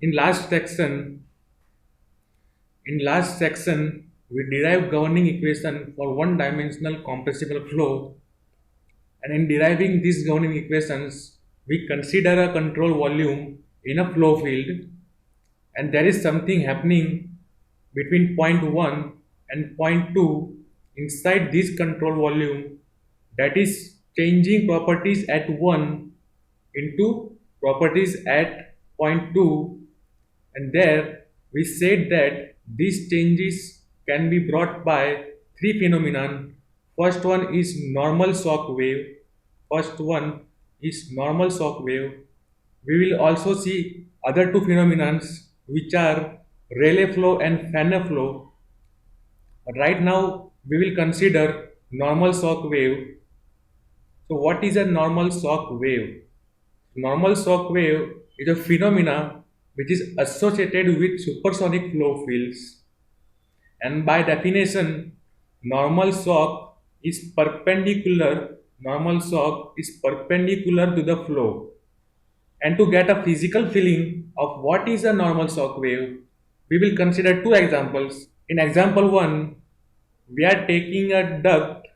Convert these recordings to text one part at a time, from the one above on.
In last section, we derived governing equation for one-dimensional compressible flow, and in deriving these governing equations, we consider a control volume in a flow field, and there is something happening between point 1 and point 2 inside this control volume, that is changing properties at 1 into properties at point 2, and there we said that these changes can be brought by three phenomena. First one is normal shock wave. First one is normal shock wave. We will also see other two phenomena which are Rayleigh flow and Fano flow. But right now we will consider normal shock wave. So what is a normal shock wave? Normal shock wave is a phenomena which is associated with supersonic flow fields, and by definition normal shock is perpendicular to the flow. And to get a physical feeling of what is a normal shock wave, we will consider two examples. In example 1, we are taking a duct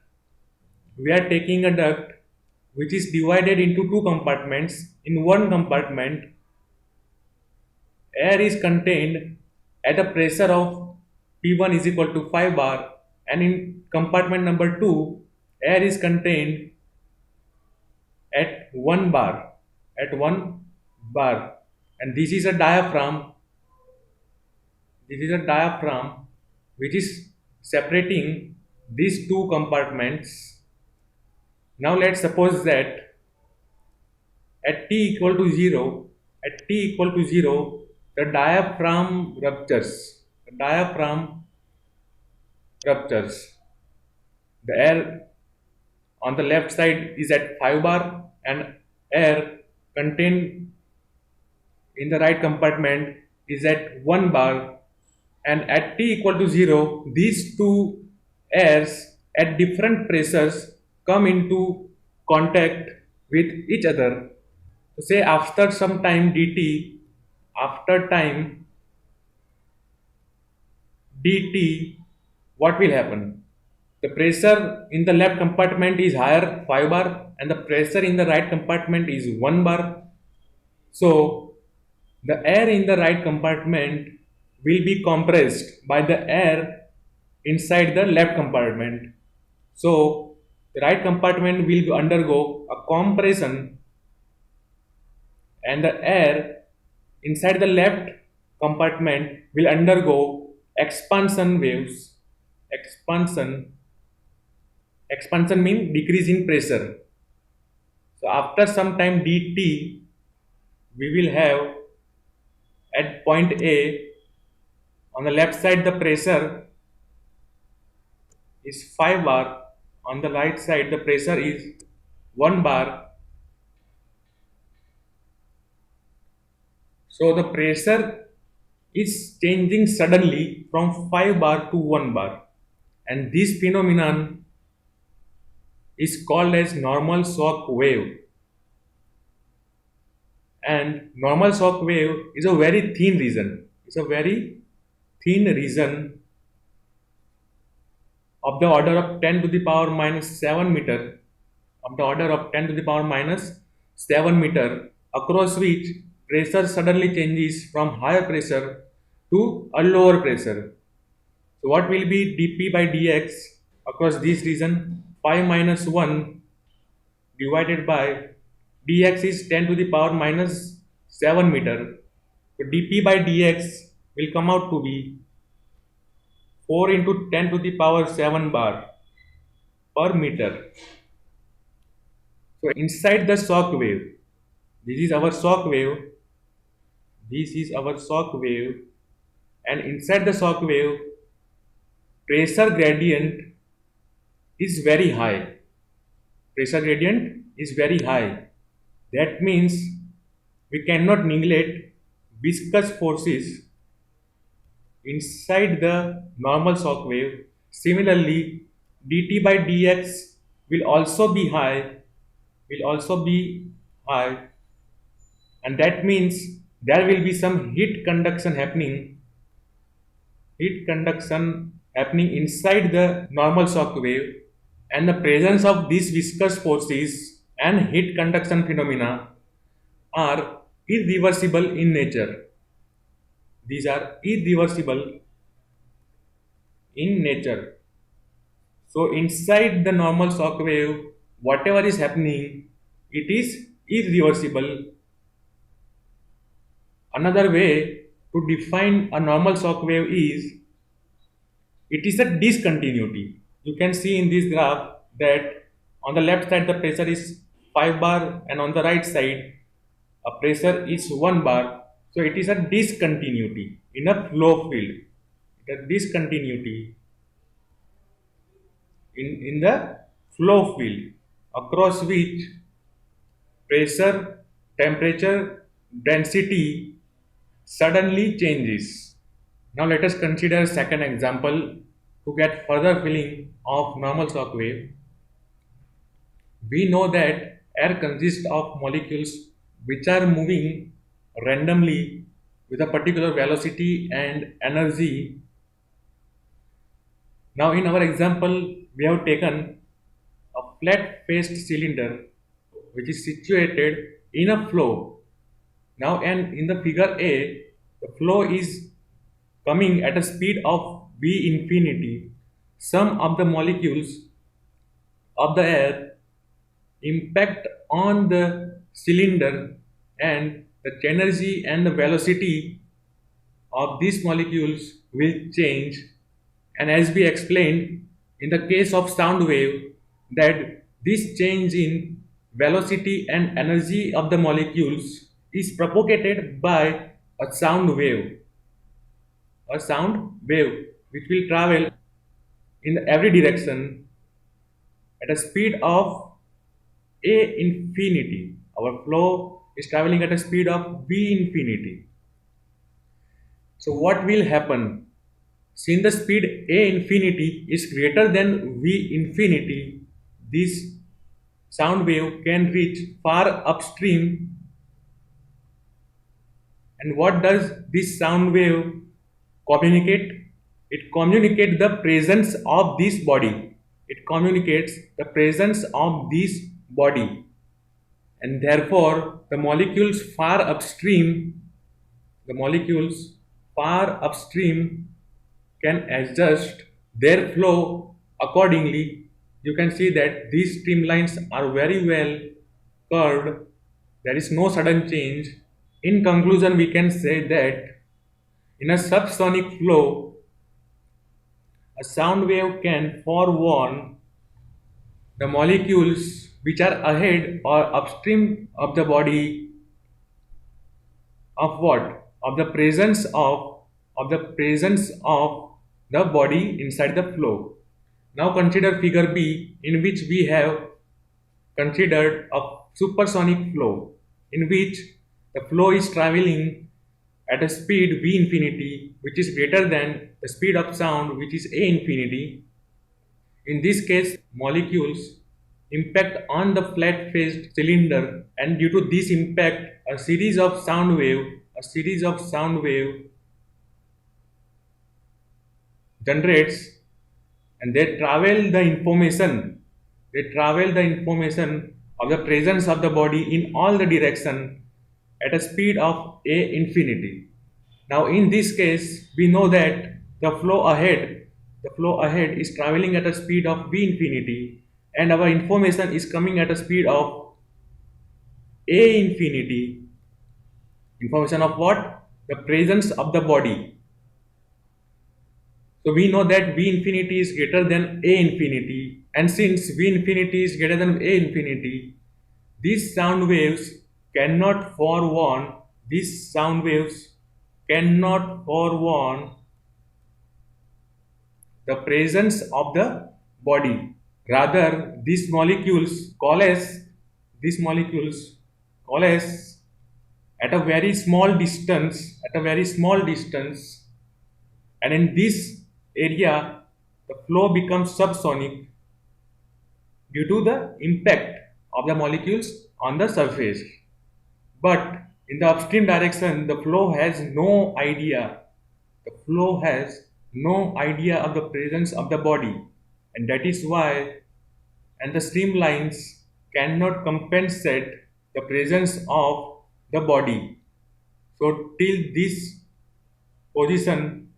which is divided into two compartments. In one compartment, air is contained at a pressure of P1 is equal to 5 bar, and in compartment number 2, air is contained at 1 bar, and this is a diaphragm which is separating these two compartments. Now let's suppose that at t equal to 0, the diaphragm ruptures. The air on the left side is at 5 bar, and air contained in the right compartment is at 1 bar, and at t equal to 0, these two airs at different pressures come into contact with each other. So say after some time dt, what will happen? The pressure in the left compartment is higher, 5 bar, and the pressure in the right compartment is 1 bar. So the air in the right compartment will be compressed by the air inside the left compartment. So the right compartment will undergo a compression, and the air inside the left compartment will undergo expansion waves. Expansion means decrease in pressure. So after some time dt, we will have at point A, on the left side the pressure is 5 bar, on the right side the pressure is 1 bar. So the pressure is changing suddenly from 5 bar to 1 bar, and this phenomenon is called as normal shock wave. And normal shock wave is a very thin region. It's a very thin region of the order of 10 to the power minus 7 meter, across which pressure suddenly changes from higher pressure to a lower pressure. So what will be dp by dx across this region? 5 minus 1 divided by dx is 10 to the power minus 7 meter. So dp by dx will come out to be 4 into 10 to the power 7 bar per meter. So inside the shock wave, this is our shock wave, and inside the shock wave, pressure gradient is very high. That means we cannot neglect viscous forces inside the normal shock wave. Similarly, dt by dx will also be high, and that means there will be some heat conduction happening inside the normal shock wave, and the presence of these viscous forces and heat conduction phenomena are irreversible in nature. These are irreversible in nature. So inside the normal shock wave, whatever is happening, it is irreversible. Another way to define a normal shock wave is it is a discontinuity. You can see in this graph that on the left side the pressure is 5 bar and on the right side a pressure is 1 bar. So it is a discontinuity in a flow field. The discontinuity in the flow field across which pressure, temperature, density suddenly changes. Now let us consider a second example to get further feeling of normal shock wave. We know that air consists of molecules which are moving randomly with a particular velocity and energy. Now in our example, we have taken a flat-faced cylinder which is situated in a flow. Now and in the figure A, the flow is coming at a speed of V infinity. Some of the molecules of the air impact on the cylinder, and the energy and the velocity of these molecules will change. And as we explained in the case of sound wave, that this change in velocity and energy of the molecules is propagated by a sound wave, which will travel in every direction at a speed of a infinity. Our flow is traveling at a speed of v infinity. So what will happen? Since the speed a infinity is greater than v infinity, this sound wave can reach far upstream. And what does this sound wave communicate? It communicates the presence of this body. It communicates the presence of this body. And therefore, the molecules far upstream can adjust their flow accordingly. You can see that these streamlines are very well curved. There is no sudden change. In conclusion, we can say that in a subsonic flow, a sound wave can forewarn the molecules which are ahead or upstream of the body of what? Of the presence of the body inside the flow. Now consider figure B, in which we have considered a supersonic flow in which the flow is traveling at a speed v infinity, which is greater than the speed of sound, which is a infinity. In this case, molecules impact on the flat-faced cylinder, and due to this impact, a series of sound wave generates, and they travel the information of the presence of the body in all the direction at a speed of a infinity. Now in this case, we know that the flow ahead is traveling at a speed of v infinity, and our information is coming at a speed of a infinity. Information of what? The presence of the body. So we know that v infinity is greater than a infinity, and since v infinity is greater than a infinity, these sound waves cannot forewarn the presence of the body. Rather, these molecules coalesce at a very small distance, and in this area the flow becomes subsonic due to the impact of the molecules on the surface. But In the upstream direction, the flow has no idea. The flow has no idea of the presence of the body, and that is why, and the streamlines cannot compensate the presence of the body. So till this position,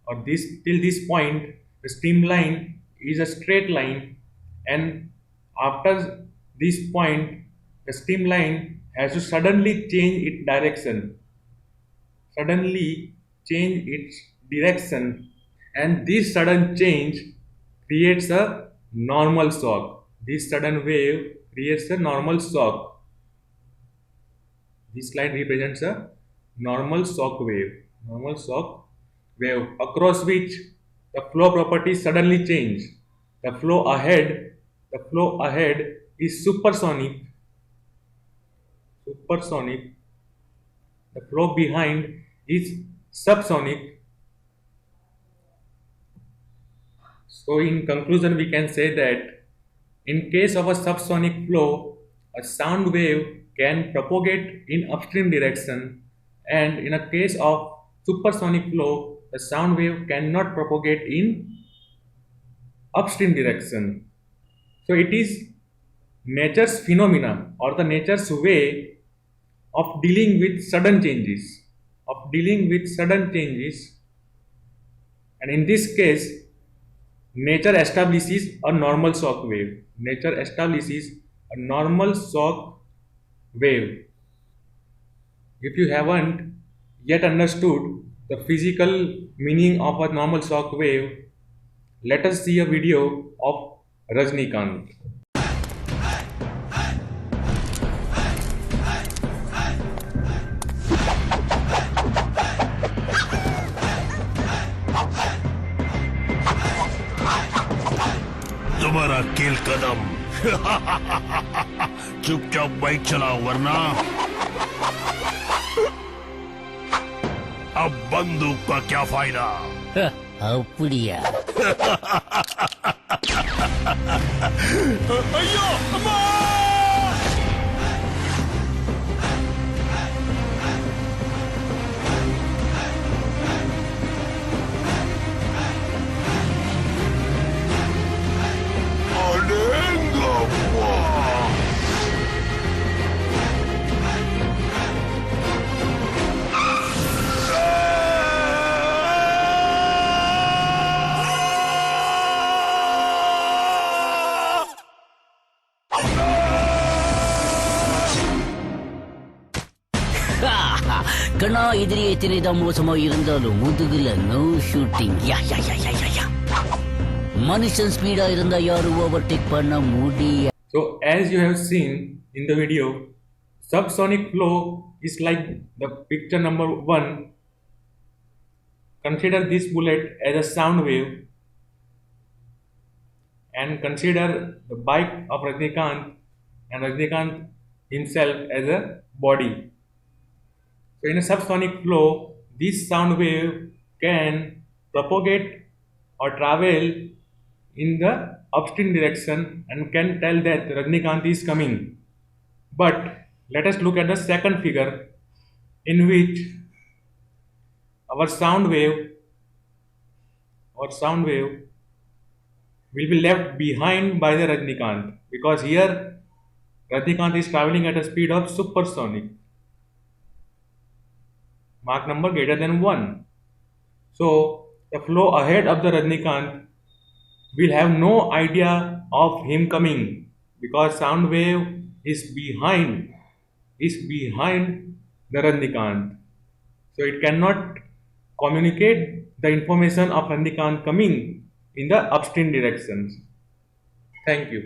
or this till this point, the streamline is a straight line, and after this point, the streamline has to suddenly change its direction, suddenly change its direction, and this sudden change creates a normal shock. This sudden wave creates a normal shock. This line represents a normal shock wave across which the flow properties suddenly change. The flow ahead is supersonic. The flow behind is subsonic. So, in conclusion, we can say that in case of a subsonic flow, a sound wave can propagate in upstream direction, and in a case of supersonic flow, the sound wave cannot propagate in upstream direction. So, it is nature's phenomena or the nature's way of dealing with sudden changes, and in this case, nature establishes a normal shock wave. Nature establishes a normal shock wave. If you haven't yet understood the physical meaning of a normal shock wave, let us see a video of Rajnikant. तुम्हारा कील कदम चुपचाप bike चलाओ वरना अब बंदूक का क्या फायदा। அப்படியா? अयो अम्मा! கண்ணா எதிரியை திரைதான் மோசமா இருந்தாலும் முதுகுல நோ ஷூட்டிங். யா யா யா யா யா யா. மனுஷன் ஸ்பீடா இருந்தா யாரும் ஓவர்டேக் பண்ண முடியாது. So, as you have seen in the video, subsonic flow is like the picture number 1. Consider this bullet as a sound wave, and consider the bike of Rajnikant and Rajnikant himself as a body. So, in a subsonic flow, this sound wave can propagate or travel in the upstream direction and can tell that Rajnikant is coming. But let us look at the second figure, in which our sound wave will be left behind by the Rajnikant, because here Rajnikant is traveling at a speed of supersonic, Mach number greater than 1. So the flow ahead of the Rajnikant will have no idea of him coming, because sound wave is behind the Rajnikant. So it cannot communicate the information of Rajnikant coming in the upstream directions. Thank you.